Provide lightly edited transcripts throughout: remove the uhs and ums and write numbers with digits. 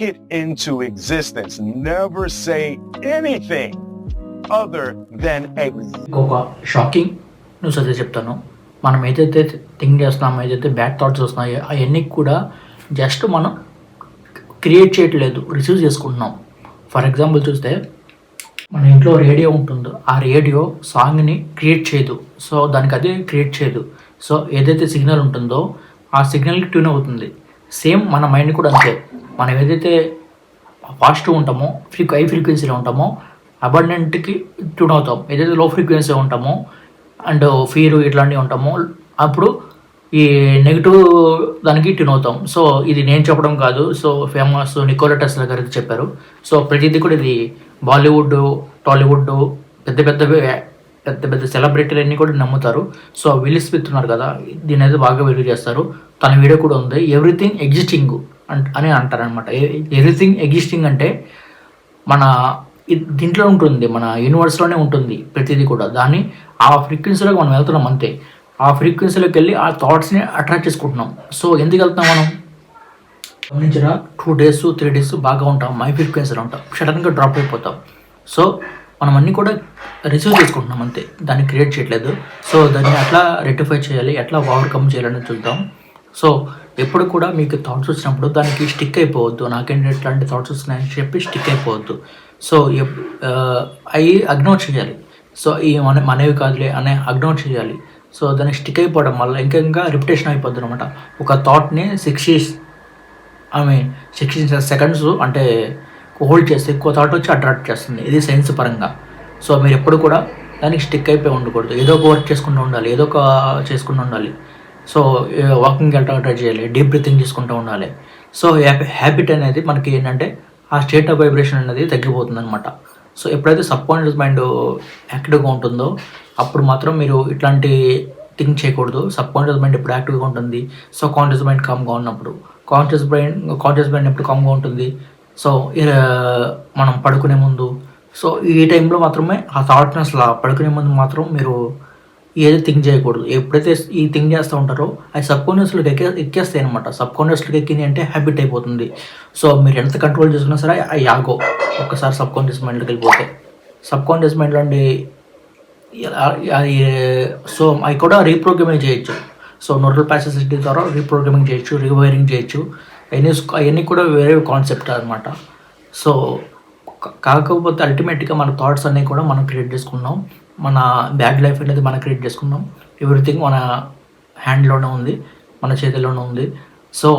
it into existence. Never say anything other than ఒక shocking news అయితే చెప్తాను. మనం ఏదైతే థింక్ చేస్తున్నామో, ఏదైతే బ్యాడ్ థాట్స్ వస్తున్నాయో అవన్నీ కూడా జస్ట్ మనం క్రియేట్ చేయట్లేదు, రిసీవ్ చేసుకుంటున్నాం. ఫర్ ఎగ్జాంపుల్ చూస్తే మన ఇంట్లో రేడియో ఉంటుందో ఆ రేడియో సాంగ్ని క్రియేట్ చేయదు. సో దానికి అదే క్రియేట్ చేయదు. సో ఏదైతే సిగ్నల్ ఉంటుందో ఆ సిగ్నల్కి ట్యూన్ అవుతుంది. సేమ్ మన మైండ్ కూడా అంతే. మనం ఏదైతే పాజిటివ్ ఉంటామో, హై ఫ్రీక్వెన్సీలో ఉంటామో అబండెంట్కి ట్యూన్ అవుతాం. ఏదైతే లో ఫ్రీక్వెన్సీ ఉంటామో అండ్ ఫీర్ ఇట్లాంటివి ఉంటామో అప్పుడు ఈ నెగిటివ్ దానికి ట్యూన్ అవుతాం. సో ఇది నేను చెప్పడం కాదు. సో ఫేమస్ నికోలా టెస్లా గారు అయితే చెప్పారు. సో ప్రతిదీ కూడా ఇది బాలీవుడ్, టాలీవుడ్ పెద్ద పెద్ద సెలబ్రిటీలు అన్నీ కూడా నమ్ముతారు. సో విల్ స్మిత్ ఉన్నారు కదా, దీని అయితే బాగా వీడియో చేస్తారు. తన వీడియో కూడా ఉంది. ఎవ్రీథింగ్ ఎగ్జిస్టింగ్ అని అంటారనమాట. ఎవ్రీథింగ్ ఎగ్జిస్టింగ్ అంటే మన దీంట్లో ఉంటుంది, మన యూనివర్స్లోనే ఉంటుంది ప్రతిదీ కూడా. దాన్ని ఆ ఫ్రీక్వెన్సీలోకి మనం వెళ్తున్నాం అంతే. ఆ ఫ్రీక్వెన్సీలోకి వెళ్ళి ఆ థాట్స్ని అట్రాక్ట్ చేసుకుంటున్నాం. సో ఎందుకు వెళ్తున్నాం మనం గమనించరా? 2 days 3 days బాగా ఉంటాం, హై ఫ్రీక్వెన్సీలో ఉంటాం, సడన్గా డ్రాప్ అయిపోతాం. సో మనం అన్నీ కూడా రిసీవ్ చేసుకుంటున్నాం అంతే, దాన్ని క్రియేట్ చేయట్లేదు. సో దాన్ని ఎట్లా రెక్టిఫై చేయాలి, ఎట్లా ఓవర్కమ్ చేయాలని చూద్దాం. సో ఎప్పుడు కూడా మీకు థాట్స్ వచ్చినప్పుడు దానికి స్టిక్ అయిపోవద్దు. నాకేంటి ఎట్లాంటి థాట్స్ వస్తున్నాయని చెప్పి స్టిక్ అయిపోవద్దు. సో అవి అగ్నోర్ చేయాలి. సో ఈ మనవి కాదులే అనే అగ్నోర్ చేయాలి. సో దానికి స్టిక్ అయిపోవడం వల్ల ఇంకా రిపిటేషన్ అయిపోద్ది అనమాట. ఒక థాట్ని 60 seconds అంటే హోల్డ్ చేస్తే ఎక్కువ థాట్ వచ్చి అట్రాక్ట్ చేస్తుంది. ఇది సైన్స్ పరంగా. సో మీరు ఎప్పుడు కూడా దానికి స్టిక్ అయిపోయి ఉండకూడదు. ఏదో ఒక వర్క్ చేసుకుంటూ ఉండాలి, ఏదో ఒక చేసుకుంటూ ఉండాలి. సో వాకింగ్ వెళ్ళటం ట్రై చేయాలి, డీప్ బ్రీతింగ్ చేసుకుంటూ ఉండాలి. సో హ్యాబిట్ అనేది మనకి ఏంటంటే ఆ స్టేట్ ఆఫ్ వైబ్రేషన్ అనేది తగ్గిపోతుంది అనమాట. సో ఎప్పుడైతే సబ్కాన్షియస్ మైండ్ యాక్టివ్గా ఉంటుందో అప్పుడు మాత్రం మీరు ఇట్లాంటి థింక్ చేయకూడదు. సబ్కాన్షియస్ మైండ్ ఎప్పుడు యాక్టివ్గా ఉంటుంది, సో కాన్షియస్ మైండ్ కామ్గా ఉన్నప్పుడు. కాన్షియస్ మైండ్ ఎప్పుడు కామ్గా ఉంటుంది. సో మనం పడుకునే ముందు, సో ఈ టైంలో మాత్రమే ఆ థాట్ని అసలు పడుకునే ముందు మాత్రం మీరు ఏది థింక్ చేయకూడదు. ఎప్పుడైతే ఈ థింక్ చేస్తూ ఉంటారో అవి సబ్కాన్షియస్లోకి ఎక్కేస్తాయి అనమాట. సబ్కాన్షియస్లోకి ఎక్కింది అంటే హ్యాబిట్ అయిపోతుంది. సో మీరు ఎంత కంట్రోల్ చేసుకున్నా సరే అవి యాగో ఒక్కసారి సబ్కాన్షియస్ మైండ్లోకి వెళ్ళిపోతే. సబ్కాన్షియస్ మైండ్లో అండి సో అవి కూడా రీప్రోగ్రామింగ్ చేయొచ్చు. సో న్యూరల్ ప్లాస్టిసిటీ ద్వారా రీప్రోగ్రామింగ్ చేయొచ్చు, రీవైరింగ్ చేయొచ్చు. అవన్నీ కూడా వేరే కాన్సెప్ట్ అనమాట. సో కాకపోతే అల్టిమేట్గా మన థాట్స్ అన్నీ కూడా మనం క్రియేట్ చేసుకున్నాం. మన బ్యాడ్ లైఫ్ అనేది మనం క్రియేట్ చేసుకున్నాం. ఎవ్రీథింగ్ మన హ్యాండ్లోనే ఉంది, మన చేతిలోనే ఉంది. సో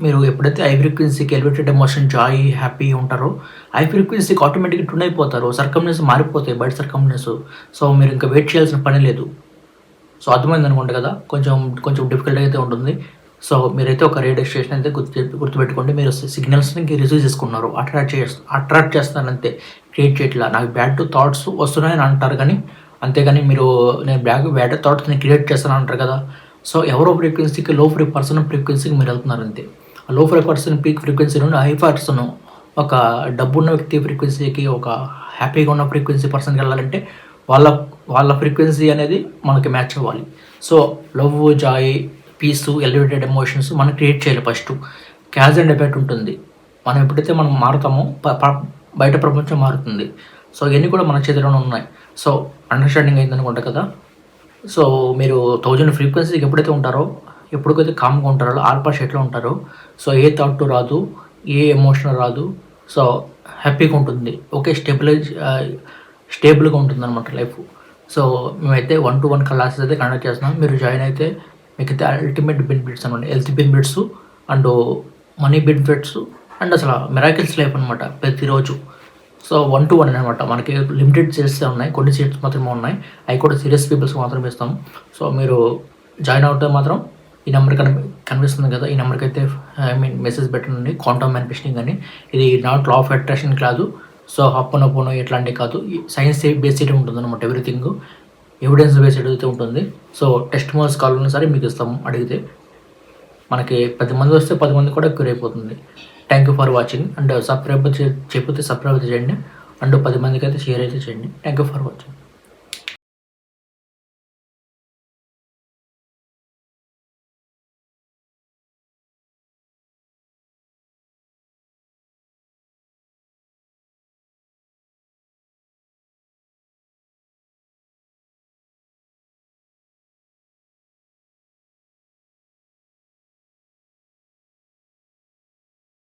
మీరు ఎప్పుడైతే హై ఫ్రీక్వెన్సీకి ఎలివేటెడ్ ఎమోషన్, జాయ్, హ్యాపీ ఉంటారో హై ఫ్రీక్వెన్సీకి ఆటోమేటిక్గా ట్యూన్ అయిపోతారు. సర్కమ్నెస్ మారిపోతాయి, బయట సర్కమ్నెస్. సో మీరు ఇంకా వెయిట్ చేయాల్సిన పని లేదు. సో అర్థమైంది అనుకోండి కదా, కొంచెం డిఫికల్ట్ అయితే ఉంటుంది. సో మీరైతే ఒక రేడియో స్టేషన్ అయితే గుర్తుపెట్టుకోండి. మీరు సిగ్నల్స్ని రిసీవ్ చేసుకున్నారు, అట్రాక్ట్ చేస్తారంతే, క్రియేట్ చేయట్లా. నాకు బ్యాడ్ థాట్స్ వస్తున్నాయని అంటారు కానీ, అంతేగాని మీరు నేను బ్యాడ్ థాట్స్ని క్రియేట్ చేస్తాను అంటారు కదా. సో ఎవరో ఫ్రీక్వెన్సీకి పర్సన్ ఫ్రీక్వెన్సీకి మీరు వెళ్తున్నారు అంతే. ఆ లో పర్సన్ పీక్ ఫ్రీక్వెన్సీ నుండి హై పర్సన్, ఒక డబ్బున్న వ్యక్తి ఫ్రీక్వెన్సీకి, ఒక హ్యాపీగా ఉన్న ఫ్రీక్వెన్సీ పర్సన్కి వెళ్ళాలంటే వాళ్ళ ఫ్రీక్వెన్సీ అనేది మనకి మ్యాచ్ అవ్వాలి. So love, joy, peace, elevated emotions మనం క్రియేట్ చేయాలి. ఫస్ట్ క్యాజ్ అండ్ ఎఫెక్ట్ ఉంటుంది. మనం ఎప్పుడైతే మనం మారుతామో బయట ప్రపంచం మారుతుంది. సో ఇవన్నీ కూడా మన చేతిలోనే ఉన్నాయి. సో అండర్స్టాండింగ్ అయిందనుకుంటా కదా. సో మీరు 1000 ఫ్రీక్వెన్సీకి ఎప్పుడైతే ఉంటారో, ఎప్పుడైతే కామ్గా ఉంటారో, ఆల్ఫా షేట్లో ఉంటారో, సో ఏ థాట్ రాదు, ఏ ఎమోషన్ రాదు. సో హ్యాపీగా ఉంటుంది. ఓకే, స్టేబుల్గా ఉంటుంది అనమాట లైఫ్. సో మేమైతే 1-to-1 క్లాసెస్ అయితే కండక్ట్ చేస్తున్నాం. మీరు జాయిన్ అయితే మీకైతే అల్టిమేట్ బెనిఫిట్స్ అనమాట. Health benefits and money benefits and అసలు మిరాకిల్స్ లైఫ్ అనమాట ప్రతిరోజు. సో 1-to-1 అనమాట. మనకి లిమిటెడ్ సీట్స్ ఉన్నాయి, కొన్ని సీట్స్ మాత్రమే ఉన్నాయి. అవి కూడా సీరియస్ పీపుల్స్కి మాత్రమే ఇస్తాం. సో మీరు జాయిన్ అవుతే మాత్రం ఈ నెంబర్ కనిపిస్తుంది కదా, ఈ నెంబర్కి అయితే మెసేజ్ పెట్టండి, క్వాంటమ్ మ్యానిఫెస్టింగ్ అని. ఇది నాట్ లా ఆఫ్ అట్రాక్షన్ కాదు. సో హప్పనొప్పనో ఇట్లాంటివి కాదు, సైన్స్ బేస్డ్ ఉంటుంది అనమాట. ఎవ్రీథింగ్ ఎవిడెన్స్ బేస్డ్ అయితే ఉంటుంది. సో టెస్ట్ మోల్స్ కావాలన్నా సరే మీకు ఇస్తాము అడిగితే. మనకి 10 మంది వస్తే 10 మంది కూడా క్యూర్ అయిపోతుంది. Thank you for watching. And subscribe చేయకపోతే సబ్స్క్రైబ్ చేయండి. అండ్ 10 మందికి అయితే షేర్ అయితే చేయండి. Thank you for watching.